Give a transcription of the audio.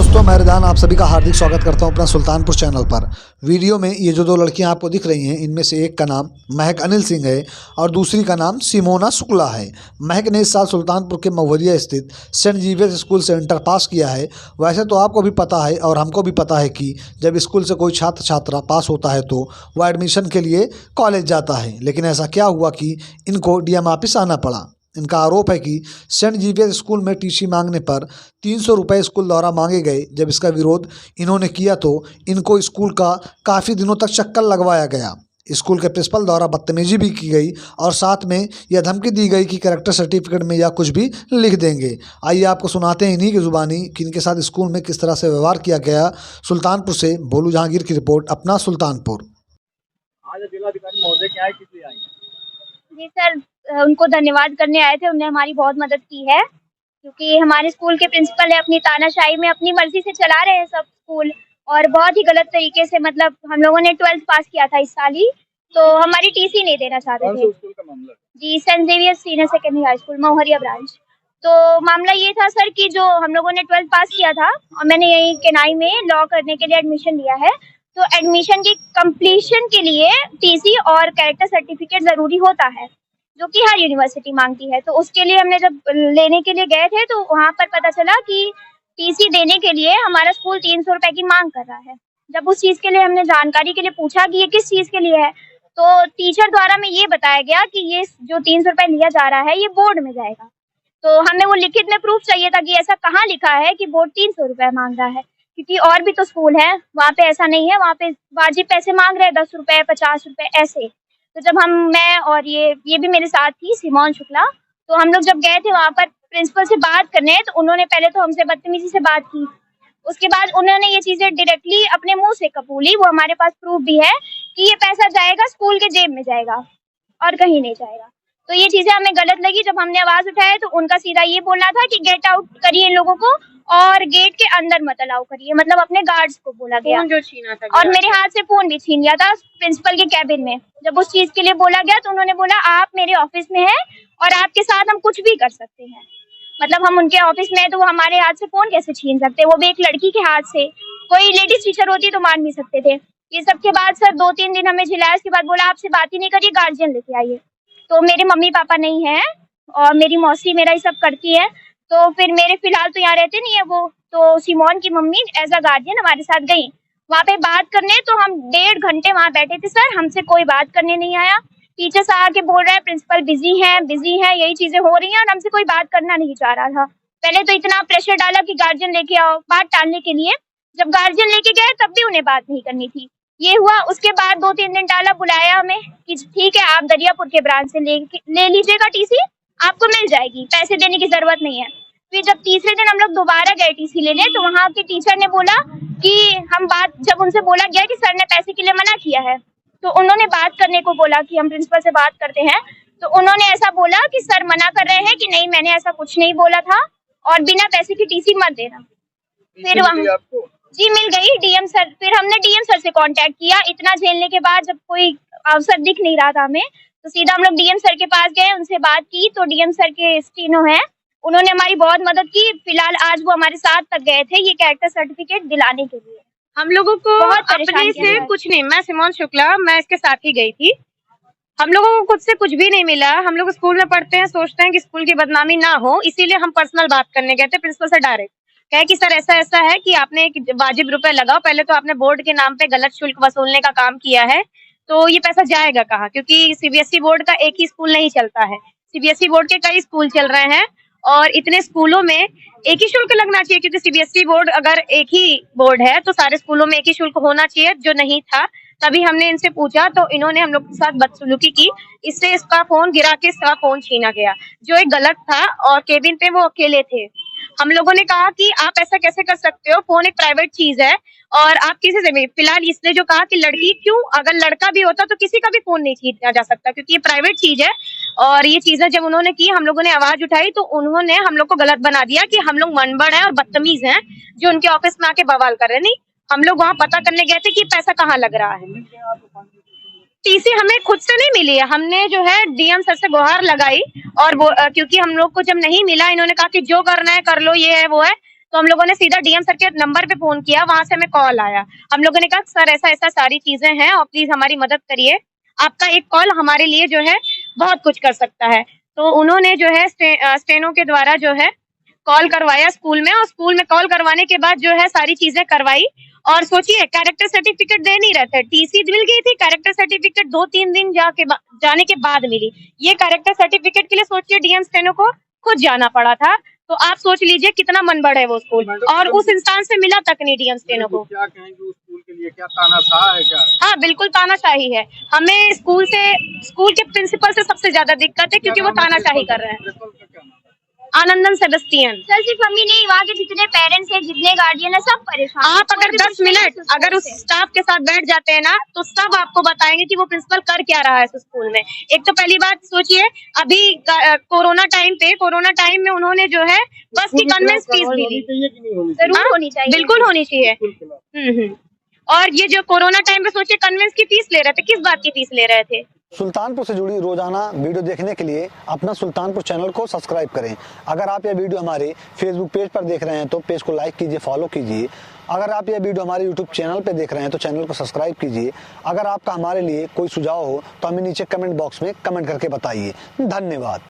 दोस्तों, मैं रिदान आप सभी का हार्दिक स्वागत करता हूं अपना सुल्तानपुर चैनल पर। वीडियो में ये जो दो लड़कियां आपको दिख रही हैं, इनमें से एक का नाम महक अनिल सिंह है और दूसरी का नाम सिमोना शुक्ला है। महक ने इस साल सुल्तानपुर के महुवरिया स्थित सेंट जेवियर्स स्कूल से इंटर पास किया है। वैसे तो आपको भी पता है और हमको भी पता है कि जब स्कूल से कोई छात्र छात्रा पास होता है तो वह एडमिशन के लिए कॉलेज जाता है, लेकिन ऐसा क्या हुआ कि इनको डीएम ऑफिस आना पड़ा। इनका आरोप है कि सेंट जेवियर्स स्कूल में टीसी मांगने पर 300 रुपये स्कूल द्वारा मांगे गए। जब इसका विरोध इन्होंने किया तो इनको स्कूल का काफ़ी दिनों तक चक्कर लगवाया गया। स्कूल के प्रिंसिपल द्वारा बदतमीजी भी की गई और साथ में यह धमकी दी गई कि कैरेक्टर सर्टिफिकेट में या कुछ भी लिख देंगे। आइए आपको सुनाते हैं इन्हीं की ज़ुबानी कि इनके साथ स्कूल में किस तरह से व्यवहार किया गया। सुल्तानपुर से भोलू जहांगीर की रिपोर्ट, अपना सुल्तानपुर। आज जिलाधिकारी महोदय क्या है, किस लिए आई हैं? जी सर, उनको धन्यवाद करने आए थे। उन्होंने हमारी बहुत मदद की है, क्योंकि हमारे स्कूल के प्रिंसिपल है अपनी तानाशाही में अपनी मर्जी से चला रहे हैं सब स्कूल, और बहुत ही गलत तरीके से। मतलब हम लोगों ने 12th पास किया था इस साल ही, तो हमारी टीसी नहीं देना चाहते थे। स्कूल का मामला जी, saint Xavier's senior secondary high school Mahuvariya branch. तो मामला ये था सर कि जो हम लोगों ने 12th पास किया था और मैंने यही केनाई में लॉ करने के लिए एडमिशन लिया है, तो एडमिशन की कंप्लीशन के लिए टीसी और कैरेक्टर सर्टिफिकेट जरूरी होता है, जो कि हर यूनिवर्सिटी मांगती है। तो उसके लिए हमने जब लेने के लिए गए थे तो वहाँ पर पता चला कि टीसी देने के लिए हमारा स्कूल 300 रुपए की मांग कर रहा है। जब उस चीज के लिए हमने जानकारी के लिए पूछा कि ये किस चीज के लिए है, तो टीचर द्वारा हमें ये बताया गया कि ये जो 300 रुपए लिया जा रहा है ये बोर्ड में जाएगा। तो हमें वो लिखित में प्रूफ चाहिए था कि ऐसा कहाँ लिखा है कि बोर्ड 300 रुपए मांग रहा है, क्योंकि और भी तो स्कूल है वहाँ पे ऐसा नहीं है। वहाँ पे वाजिब पैसे मांग रहे हैं, 10 रुपए 50 रुपए ऐसे। तो जब मैं और ये भी मेरे साथ थी सिमोन शुक्ला, तो हम लोग जब गए थे वहाँ पर प्रिंसिपल से बात करने, तो उन्होंने पहले तो हमसे बदतमीजी से बात की। उसके बाद उन्होंने ये चीजें डायरेक्टली अपने मुंह से कबूली। वो हमारे पास प्रूफ भी है कि ये पैसा जाएगा स्कूल के जेब में जाएगा और कहीं नहीं जाएगा। तो ये चीजें हमें गलत लगी। जब हमने आवाज उठाए तो उनका सीधा ये बोलना था कि गेट आउट करिए इन लोगों को और गेट के अंदर मत अलाउ करिए, मतलब अपने गार्ड्स को बोला गया। जो छीना था और मेरे हाथ से फोन भी छीन लिया था प्रिंसिपल के कैबिन में। जब उस चीज के लिए बोला गया तो उन्होंने बोला आप मेरे ऑफिस में हैं और आपके साथ हम कुछ भी कर सकते हैं। मतलब हम उनके ऑफिस में, तो वो हमारे हाथ से फोन कैसे छीन सकते, वो भी एक लड़की के हाथ से। कोई लेडीज टीचर होती तो मान भी सकते थे। ये सब के बाद सर 2-3 दिन हमें झिलाया। उसके बाद बोला आपसे बात ही नहीं करिए, गार्जियन लेके आइए। तो मेरे मम्मी पापा नहीं है और मेरी मौसी मेरा ये सब करती है, तो फिर मेरे फिलहाल तो यहाँ रहते नहीं है वो। तो सिमोन की मम्मी एज अ गार्जियन हमारे साथ गई वहाँ पे बात करने। तो हम 1.5 घंटे वहाँ बैठे थे सर, हमसे कोई बात करने नहीं आया। टीचर्स आके बोल रहे हैं प्रिंसिपल बिजी है, यही चीजें हो रही हैं, और हमसे कोई बात करना नहीं चाह रहा था। पहले तो इतना प्रेशर डाला कि गार्जियन लेके आओ बात टालने के लिए। जब गार्जियन लेके गए तब भी उन्हें बात नहीं करनी थी। ये हुआ। उसके बाद 2-3 दिन टाला, बुलाया हमें कि ठीक है आप दरियापुर के ब्रांच से ले लीजिएगा टीसी, आपको मिल जाएगी, पैसे देने की जरूरत नहीं है। फिर जब तीसरे दिन हम लोग दोबारा गए टीसी लेने, तो वहाँ के टीचर ने बोला कि जब उनसे बोला गया कि सर ने पैसे के लिए मना किया है, तो उन्होंने बात करने को बोला कि हम प्रिंसिपल से बात करते हैं। तो उन्होंने ऐसा बोला कि सर मना कर रहे हैं कि नहीं मैंने ऐसा कुछ नहीं बोला था और बिना पैसे की टीसी मत देना। फिर वहाँ जी मिल गई डीएम सर। फिर हमने डीएम सर से कांटेक्ट किया। इतना झेलने के बाद जब कोई अवसर दिख नहीं रहा था हमें, तो सीधा हम लोग डीएम सर के पास गए, उनसे बात की। तो डीएम सर के स्टीनो है, उन्होंने हमारी बहुत मदद की। फिलहाल आज वो हमारे साथ तक गए थे ये कैरेक्टर सर्टिफिकेट दिलाने के लिए। हम लोगों को अपने से कुछ नहीं, मैं सिमोन शुक्ला, मैं इसके साथ ही गई थी। हम लोगों को खुद से कुछ भी नहीं मिला। हम लोग स्कूल में पढ़ते हैं, सोचते हैं कि स्कूल की बदनामी ना हो, इसीलिए हम पर्सनल बात करने गए थे प्रिंसिपल से डायरेक्ट। कहे कि सर ऐसा ऐसा है कि आपने एक वाजिब रुपए लगाओ, पहले तो आपने बोर्ड के नाम पे गलत शुल्क वसूलने का काम किया है, तो ये पैसा जाएगा कहाँ? क्योंकि सीबीएसई बोर्ड का एक ही स्कूल नहीं चलता है, सीबीएसई बोर्ड के कई स्कूल चल रहे हैं और इतने स्कूलों में एक ही शुल्क लगना चाहिए, क्योंकि सीबीएसई बोर्ड अगर एक ही बोर्ड है तो सारे स्कूलों में एक ही शुल्क होना चाहिए, जो नहीं था। तभी हमने इनसे पूछा तो इन्होंने हम लोग के साथ बदसलूकी की। इससे इसका फोन गिरा के इसका फोन छीना गया, जो एक गलत था, और केबिन पे वो अकेले थे। हम लोगों ने कहा कि आप ऐसा कैसे कर सकते हो, फोन एक प्राइवेट चीज है और आप किसी से भी, फिलहाल इसने जो कहा कि लड़की क्यों, अगर लड़का भी होता तो किसी का भी फोन नहीं छीना जा सकता, क्योंकि ये प्राइवेट चीज है। और ये चीजें जब उन्होंने की, हम लोगों ने आवाज उठाई, तो उन्होंने हम लोग को गलत बना दिया कि हम लोग मनबड़ हैं और बदतमीज हैं जो उनके ऑफिस में आके बवाल कर रहे। नहीं, हम लोग वहाँ पता करने गए थे कि पैसा कहाँ लग रहा है। टीसी हमें खुद से नहीं मिली है, हमने जो है डीएम सर से गुहार लगाई और वो क्योंकि हम लोग को जब नहीं मिला, इन्होंने कहा कि जो करना है कर लो, ये है वो है, तो हम लोगों ने सीधा डीएम सर के नंबर पे फोन किया, वहां से हमें कॉल आया। हम लोगों ने कहा सर ऐसा ऐसा सारी चीजें हैं और प्लीज हमारी मदद करिए, आपका एक कॉल हमारे लिए जो है बहुत कुछ कर सकता है। तो उन्होंने जो है स्टेनो के द्वारा जो है कॉल करवाया स्कूल में, और स्कूल में कॉल करवाने के बाद जो है सारी चीजें करवाई। और सोचिए कैरेक्टर सर्टिफिकेट दे नहीं रहे थे, टीसी मिल गई थी, कैरेक्टर सर्टिफिकेट 2-3 दिन जाने के बाद मिली। ये कैरेक्टर सर्टिफिकेट के लिए सोचिए डीएम स्टेनो को खुद जाना पड़ा था। तो आप सोच लीजिए कितना मनबड़ है वो स्कूल, और उस इंसान से मिला तक नहीं डीएम स्टेनो को। क्या कहेंगे उस स्कूल के लिए, क्या तानाशाह है क्या? हाँ बिल्कुल तानाशाही है। हमें स्कूल के प्रिंसिपल से सबसे ज्यादा दिक्कत है, क्योंकि वो तानाशाही कर रहे हैं। प्रिंसिपल का क्या नाम है? आनंदन सेबेस्टियन। सर सिर्फ हम ही नहीं, वहाँ के जितने पेरेंट्स हैं, जितने गार्जियन है, सब परेशान हैं। आप अगर कोई भी 10 कुछ नहीं है मिनट उस स्कूल अगर उस से। स्टाफ के साथ बैठ जाते हैं ना, तो सब आपको बताएंगे कि वो प्रिंसिपल कर क्या रहा है इस स्कूल में। एक तो पहली बात सोचिए, अभी कोरोना टाइम में उन्होंने जो है बस की कन्वेंस फीस भी ली। चाहिए कि नहीं होनी चाहिए? जरूर होनी चाहिए। बिल्कुल होनी चाहिए। बिल्कुल खिलाफ। और ये जो कोरोना टाइम पे सोचिए कन्वेंस की फीस ले रहे थे, किस बात की फीस ले रहे थे? सुल्तानपुर से जुड़ी रोजाना वीडियो देखने के लिए अपना सुल्तानपुर चैनल को सब्सक्राइब करें। अगर आप यह वीडियो हमारे फेसबुक पेज पर देख रहे हैं तो पेज को लाइक कीजिए, फॉलो कीजिए। अगर आप यह वीडियो हमारे यूट्यूब चैनल पर देख रहे हैं तो चैनल को सब्सक्राइब कीजिए। अगर आपका हमारे लिए कोई सुझाव हो तो हमें नीचे कमेंट बॉक्स में कमेंट करके बताइए। धन्यवाद।